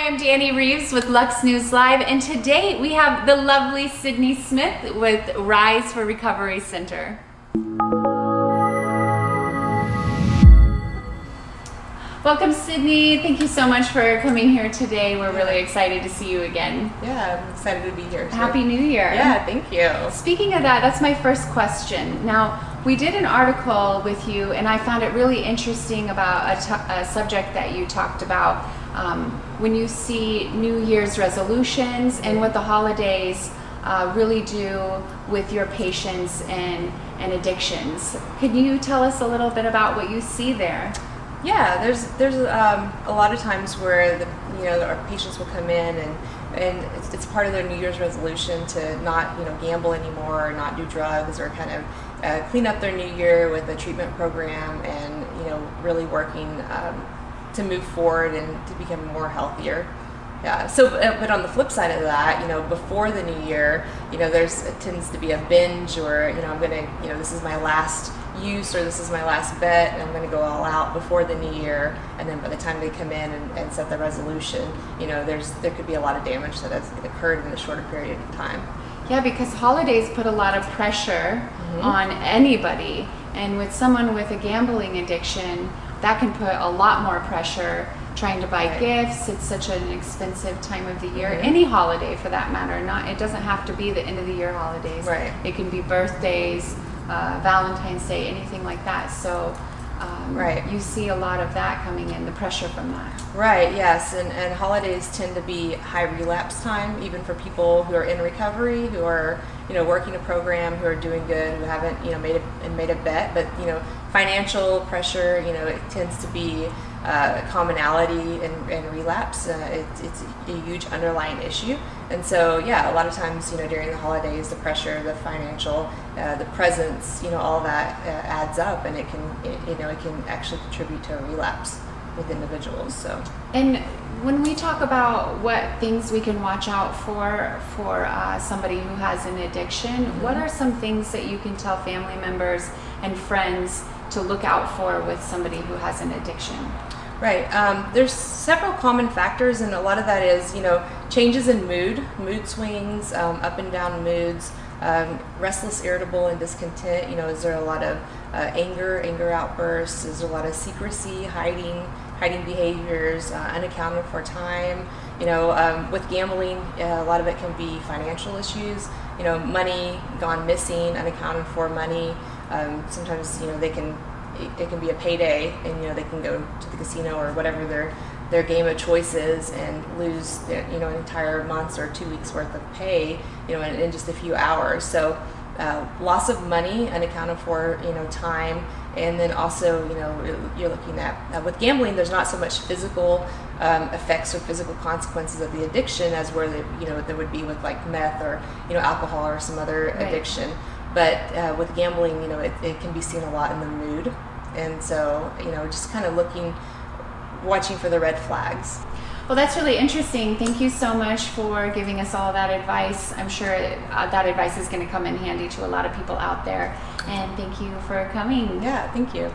I'm Danny Reeves with Lux News Live, and today we have the lovely Sydney Smith with Rise for Recovery Center. Welcome, Sydney. Thank you so much for coming here today. We're really excited to see you again. Yeah, I'm excited to be here too. Happy New Year. Yeah, thank you. Speaking of that, that's my first question. Now, we did an article with you, and I found it really interesting about a subject that you talked about when you see New Year's resolutions and what the holidays really do with your patients and addictions. Can you tell us a little bit about what you see there? Yeah, there's a lot of times where our patients will come in and it's part of their New Year's resolution to not gamble anymore or not do drugs or kind of clean up their new year with a treatment program and really working to move forward and to become more healthier. Yeah. So, but on the flip side of that, before the new year, it tends to be a binge, or I'm gonna, this is my last use, or this is my last bet, and I'm gonna go all out before the new year. And then by the time they come in and set the resolution, there could be a lot of damage that has occurred in a shorter period of time. Yeah, because holidays put a lot of pressure on anybody, and with someone with a gambling addiction, that can put a lot more pressure. Trying to buy gifts, it's such an expensive time of the year. Any holiday for that matter. It doesn't have to be the end of the year holidays. Right. It can be birthdays, Valentine's Day, anything like that. So you see a lot of that coming in, the pressure from that. Right, yes, and holidays tend to be high relapse time, even for people who are in recovery, who are working a program, who are doing good, who haven't made a bet, but financial pressure, it tends to be commonality in relapse. It's a huge underlying issue, and so a lot of times during the holidays, the pressure, the financial, the presence, all that adds up, and it can actually contribute to a relapse with individuals. So, and when we talk about what things we can watch out for somebody who has an addiction, what are some things that you can tell family members and friends to look out for with somebody who has an addiction? Right. There's several common factors, and a lot of that is, changes in mood swings, up and down moods, restless, irritable, and discontent. Is there a lot of anger outbursts? Is there a lot of secrecy, hiding behaviors, unaccounted for time? With gambling, a lot of it can be financial issues. Money gone missing, unaccounted for money. Sometimes, it can be a payday, and they can go to the casino or whatever their game of choice is and lose an entire month's or 2 weeks worth of pay in just a few hours. So loss of money, unaccounted for time, and then also you're looking at with gambling, there's not so much physical effects or physical consequences of the addiction as where there would be with like meth or alcohol or some other addiction. But with gambling, it can be seen a lot in the mood. And so, just kind of watching for the red flags. Well, that's really interesting. Thank you so much for giving us all that advice. I'm sure that advice is going to come in handy to a lot of people out there. And thank you for coming. Yeah, thank you.